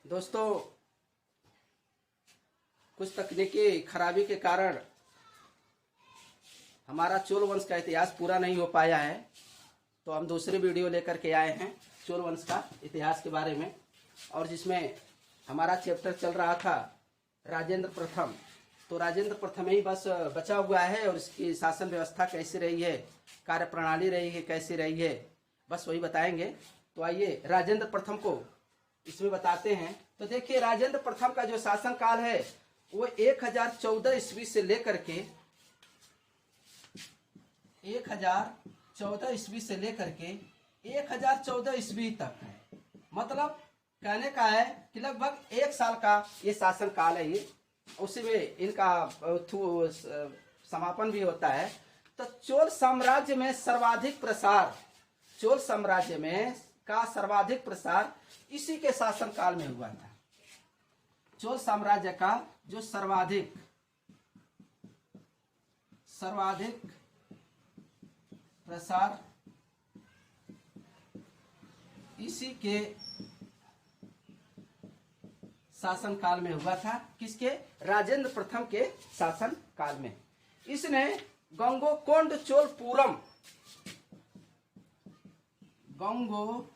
दोस्तों, कुछ तकनीकी खराबी के कारण हमारा चोल वंश का इतिहास पूरा नहीं हो पाया है, तो हम दूसरी वीडियो लेकर के आए हैं चोल वंश का इतिहास के बारे में। और जिसमें हमारा चैप्टर चल रहा था राजेंद्र प्रथम, तो राजेंद्र प्रथम ही बस बचा हुआ है और इसकी शासन व्यवस्था कैसी रही है, कार्य प्रणाली रही है कैसी रही है, बस वही बताएंगे। तो आइए राजेंद्र प्रथम को इसमें बताते हैं। तो देखिए, राजेंद्र प्रथम का जो शासन काल है वो 1014 ईस्वी से लेकर के 1014 ईस्वी से लेकर के 1014 ईस्वी तक है। मतलब कहने का है कि लगभग 1 साल का ये शासन काल है। ये उसी में इनका समापन भी होता है। तो चोल साम्राज्य में सर्वाधिक प्रसार, चोल साम्राज्य में का सर्वाधिक प्रसार इसी के शासन काल में हुआ था। चोल साम्राज्य का जो सर्वाधिक प्रसार इसी के शासन काल में हुआ था। किसके? राजेंद्र प्रथम के शासन काल में। इसने गंगोकोंड चोलपुरम, गंगोकोंड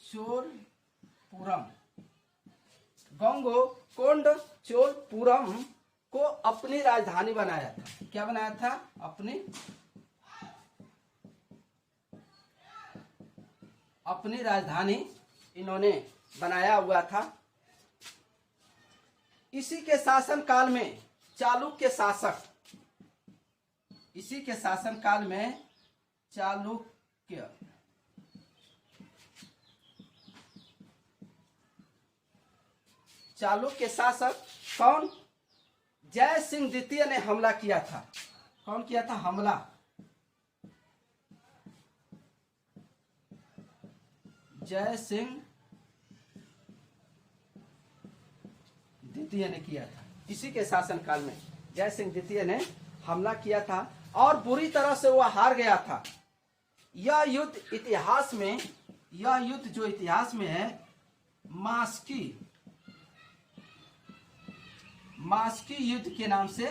चोलपुरम, गंगोकोंड चोलपुरम को अपनी राजधानी बनाया था। क्या बनाया था? अपनी राजधानी इन्होंने बनाया हुआ था। इसी के शासन काल में चालुक्य शासक, इसी के शासन काल में चालुक्य शासक कौन? जय सिंह द्वितीय ने हमला किया था। कौन किया था हमला? जय सिंह द्वितीय ने किया था। इसी के शासन काल में जय सिंह द्वितीय ने हमला किया था और बुरी तरह से वह हार गया था। यह युद्ध इतिहास में, यह युद्ध जो इतिहास में है मास्की युद्ध के नाम से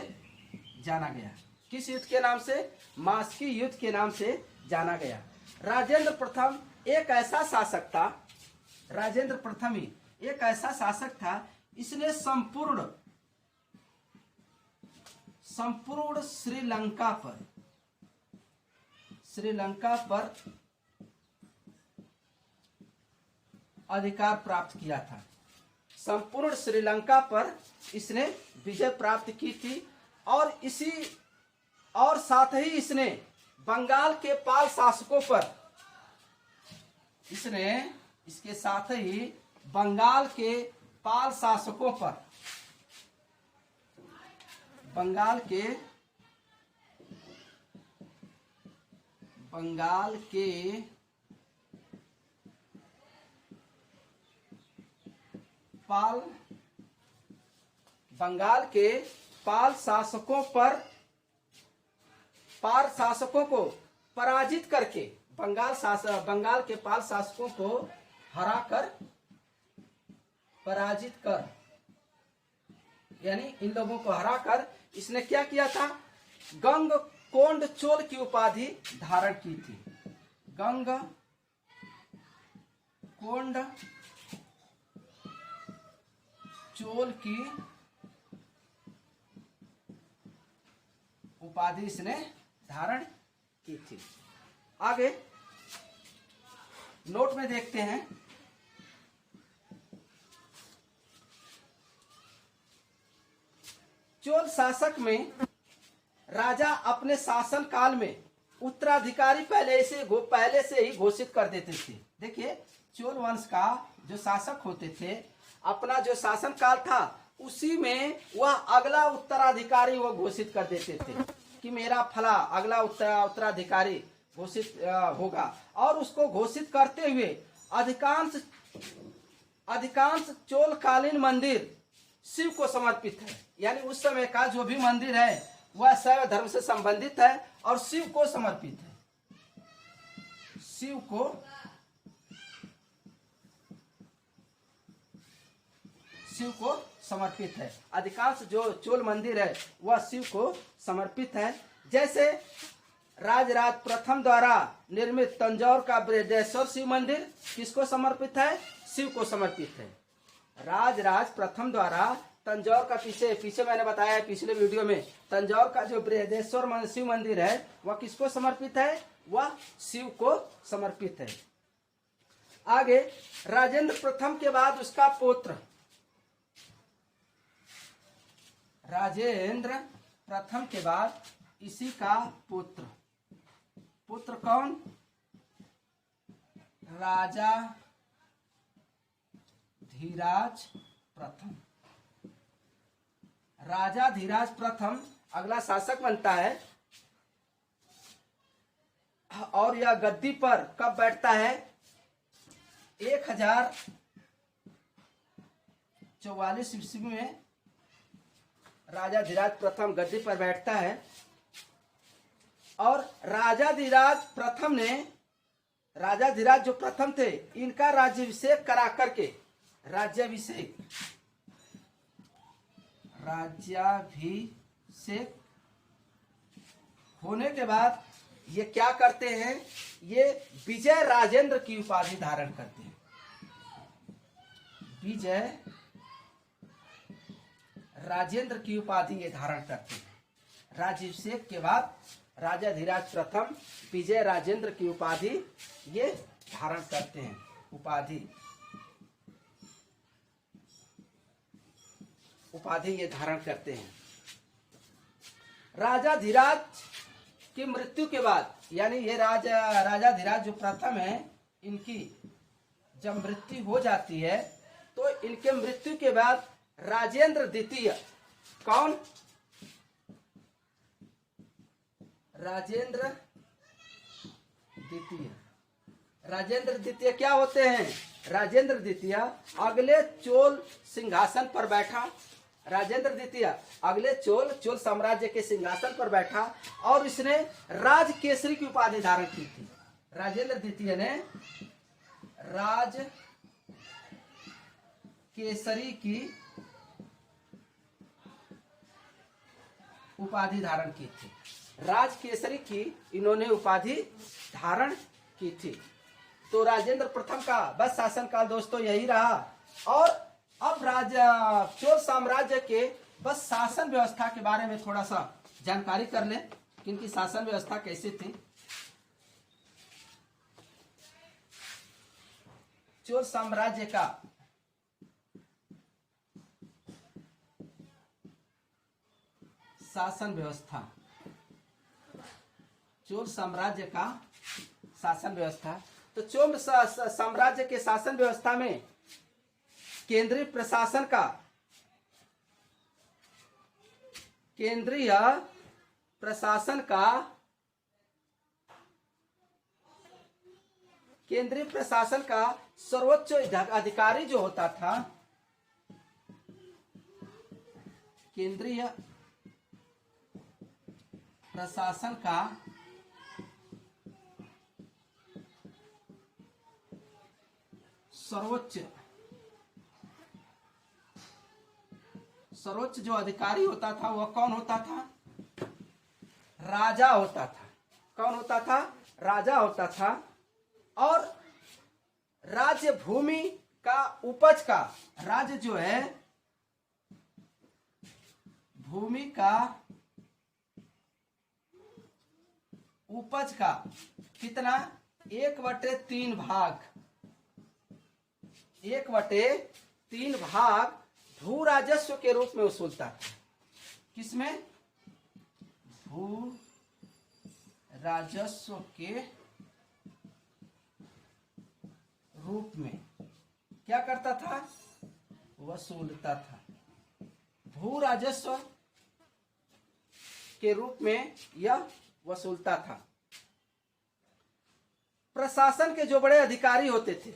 जाना गया। किस युद्ध के नाम से? मास्की युद्ध के नाम से जाना गया। राजेंद्र प्रथम एक ऐसा शासक था, राजेंद्र प्रथम ही एक ऐसा शासक था, इसने संपूर्ण श्रीलंका पर अधिकार प्राप्त किया था। संपूर्ण श्रीलंका पर इसने विजय प्राप्त की थी और साथ ही इसने बंगाल के पाल शासकों पर, इसके साथ ही बंगाल के पाल शासकों पर, बंगाल के पाल शासकों को पराजित करके, बंगाल के पाल शासकों को हराकर, पराजित कर, यानी इन लोगों को हराकर इसने क्या किया था? गंगकोंड चोल की उपाधि धारण की थी। गंगकोंड चोल की उपाधि इसने धारण की थी। आगे नोट में देखते हैं। चोल शासक में राजा अपने शासन काल में उत्तराधिकारी पहले से ही घोषित कर देते थे। देखिए, चोल वंश का जो शासक होते थे, अपना जो शासन काल था उसी में वह अगला उत्तराधिकारी वो घोषित कर देते थे कि मेरा फला अगला उत्तराधिकारी घोषित होगा। और उसको घोषित करते हुए अधिकांश चोलकालीन मंदिर शिव को समर्पित है। यानी उस समय का जो भी मंदिर है वह शैव धर्म से संबंधित है और शिव को समर्पित है। शिव को समर्पित है। अधिकांश जो चोल मंदिर है वह शिव को समर्पित है। जैसे राजराज प्रथम द्वारा निर्मित तंजौर का बृहदेश्वर शिव मंदिर किसको समर्पित है? शिव को समर्पित है। राजराज प्रथम द्वारा तंजौर का पीछे मैंने बताया है पिछले वीडियो में, तंजौर का जो बृहदेश्वर शिव मंदिर है वह किसको समर्पित है? वह शिव को समर्पित है। आगे राजेंद्र प्रथम के बाद उसका पुत्र राजेंद्र प्रथम के बाद इसी का पुत्र कौन? राजा धीराज प्रथम। राजा धीराज प्रथम अगला शासक बनता है और यह गद्दी पर कब बैठता है? 1044 ईस्वी में राजा धीराज प्रथम गद्दी पर बैठता है। और राजा धीराज जो प्रथम थे इनका राज्याभिषेक करा करके राज्याभिषेक होने के बाद ये क्या करते हैं? ये विजय राजेंद्र की उपाधि धारण करते हैं। विजय राजेंद्र की उपाधि ये धारण करते हैं। राज्याभिषेक के बाद राजा धीराज प्रथम विजय राजेंद्र की उपाधि ये धारण करते हैं। उपाधि ये धारण करते हैं। राजा धीराज की मृत्यु के बाद, यानी ये राजा धीराज जो प्रथम है, इनकी जब मृत्यु हो जाती है तो इनके मृत्यु के बाद राजेंद्र द्वितीय, कौन? राजेंद्र द्वितीय क्या होते हैं? राजेंद्र द्वितीय अगले चोल सिंहासन पर बैठा। राजेंद्र द्वितीय अगले चोल साम्राज्य के सिंहासन पर बैठा और इसने राज केसरी की उपाधि धारण की थी। राजेंद्र द्वितीय ने राज केसरी की उपाधि धारण की थी। राज केसरी की इन्होंने उपाधि धारण की थी। तो राजेंद्र प्रथम का बस शासन काल दोस्तों यही रहा। और अब चोल साम्राज्य के बस शासन व्यवस्था के बारे में थोड़ा सा जानकारी कर लें कि इनकी शासन व्यवस्था कैसी थी। चोल साम्राज्य का शासन व्यवस्था, चोल साम्राज्य का शासन व्यवस्था। तो चोल साम्राज्य के शासन व्यवस्था में केंद्रीय प्रशासन का सर्वोच्च अधिकारी जो होता था, केंद्रीय प्रशासन का सर्वोच्च जो अधिकारी होता था वह कौन होता था? राजा होता था। कौन होता था? राजा होता था। और राज्य भूमि का उपज का, राज्य जो है भूमि का उपज का कितना? 1/3 भाग, 1/3 भाग भू राजस्व के रूप में वसूलता था। किसमें? भू राजस्व के रूप में क्या करता था? वसूलता था। भू राजस्व के रूप में यह वसूलता था। प्रशासन के जो बड़े अधिकारी होते थे,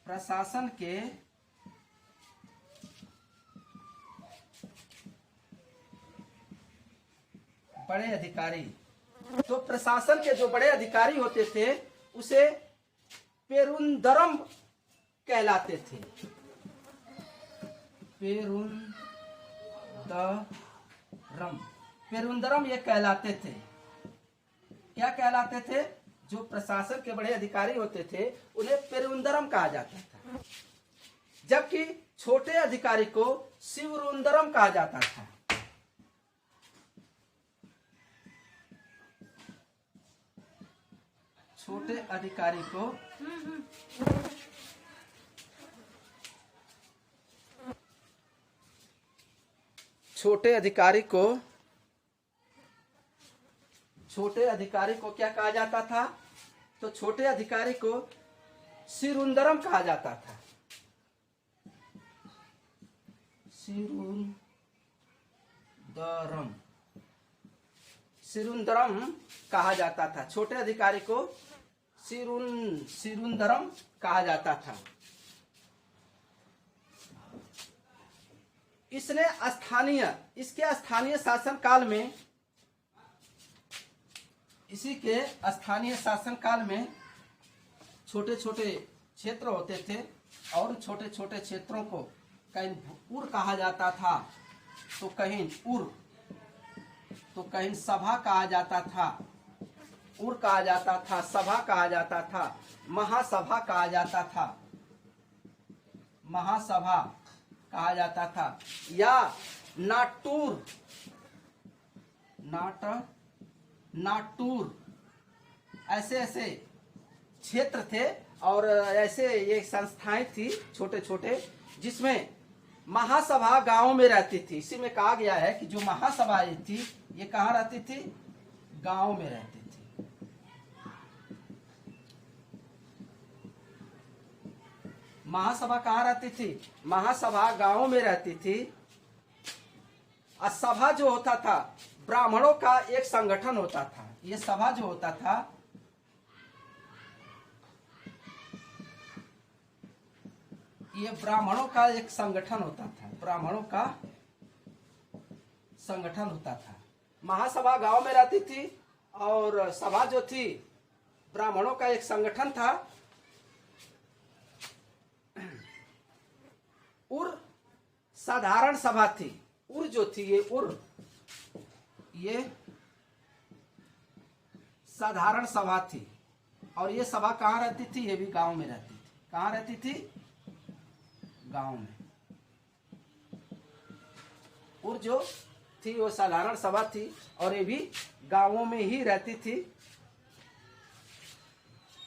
प्रशासन के बड़े अधिकारी तो प्रशासन के जो बड़े अधिकारी होते थे उसे पेरुंदरम कहलाते थे। पेरुंदरम ये कहलाते थे। क्या कहलाते थे? जो प्रशासन के बड़े अधिकारी होते थे उन्हें पेरुंदरम कहा जाता था, जबकि छोटे अधिकारी को शिवरुंदरम कहा जाता था। छोटे अधिकारी को छोटे अधिकारी को क्या कहा जाता था? तो छोटे अधिकारी को शिरुंदरम कहा जाता था। शिरुंदरम कहा जाता था। छोटे अधिकारी को शिरुंदरम कहा जाता था। इसके स्थानीय शासन काल में छोटे छोटे क्षेत्र होते थे और छोटे छोटे क्षेत्रों को कहीं उर कहा जाता था, तो कहीं सभा कहा जाता था, उर कहा जाता था, सभा कहा जाता था, महासभा कहा जाता था, या नाटूर ऐसे क्षेत्र थे। और ऐसे ये संस्थाएं थी छोटे छोटे, जिसमें महासभा गांव में रहती थी। इसी में कहा गया है कि जो महासभा थी ये कहाँ रहती थी? गांव में रहती थी। महासभा कहाँ रहती थी? महासभा गांव में रहती थी। और सभा जो होता था ब्राह्मणों का एक संगठन होता था। ये सभा जो होता था ये ब्राह्मणों का एक संगठन होता था। महासभा गांव में रहती थी और सभा जो थी ब्राह्मणों का एक संगठन था। उर साधारण सभा थी। उर जो थी ये साधारण सभा थी। और ये सभा कहाँ रहती थी? ये भी गांव में रहती थी। कहाँ रहती थी? गांव में। उर जो थी वो साधारण सभा थी और ये भी गांवों में ही रहती थी।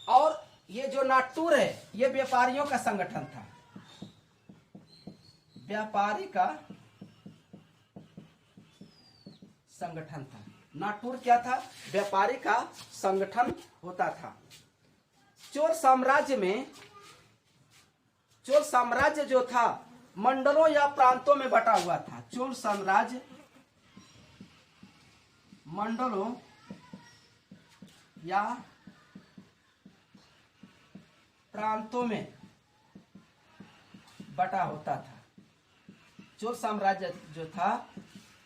और ये जो नाटूर है ये व्यापारियों का संगठन था। व्यापारी का संगठन था। नाटूर क्या था? व्यापारी का संगठन होता था। चोल साम्राज्य जो था मंडलों या प्रांतों में बटा हुआ था। चोल साम्राज्य मंडलों या प्रांतों में बटा होता था। चोल साम्राज्य जो था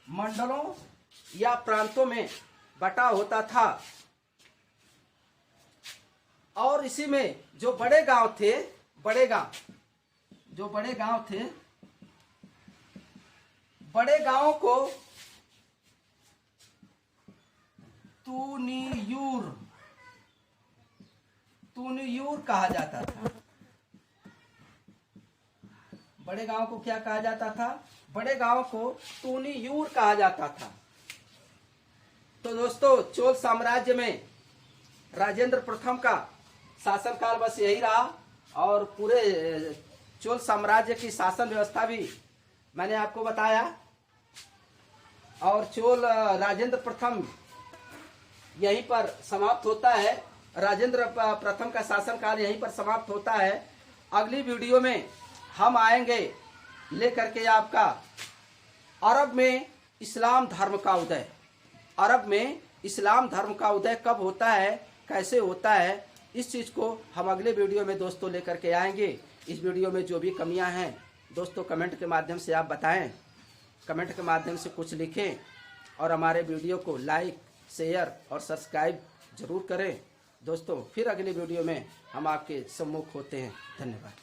मंडलों या प्रांतों में बटा होता था। और इसी में जो बड़े गांव थे बड़े गांवों को तुनियूर कहा जाता था। बड़े गांव को क्या कहा जाता था? बड़े गांव को तुनियूर कहा जाता था। तो दोस्तों चोल साम्राज्य में राजेंद्र प्रथम का शासनकाल बस यही रहा और पूरे चोल साम्राज्य की शासन व्यवस्था भी मैंने आपको बताया। और चोल राजेंद्र प्रथम यहीं पर समाप्त होता है। राजेंद्र प्रथम का शासनकाल यहीं पर समाप्त होता है। अगली वीडियो में हम आएंगे लेकर के आपका अरब में इस्लाम धर्म का उदय। अरब में इस्लाम धर्म का उदय कब होता है, कैसे होता है, इस चीज़ को हम अगले वीडियो में दोस्तों लेकर के आएंगे। इस वीडियो में जो भी कमियां हैं दोस्तों कमेंट के माध्यम से आप बताएं, कमेंट के माध्यम से कुछ लिखें और हमारे वीडियो को लाइक शेयर और सब्सक्राइब जरूर करें। दोस्तों फिर अगली वीडियो में हम आपके सम्मुख होते हैं। धन्यवाद।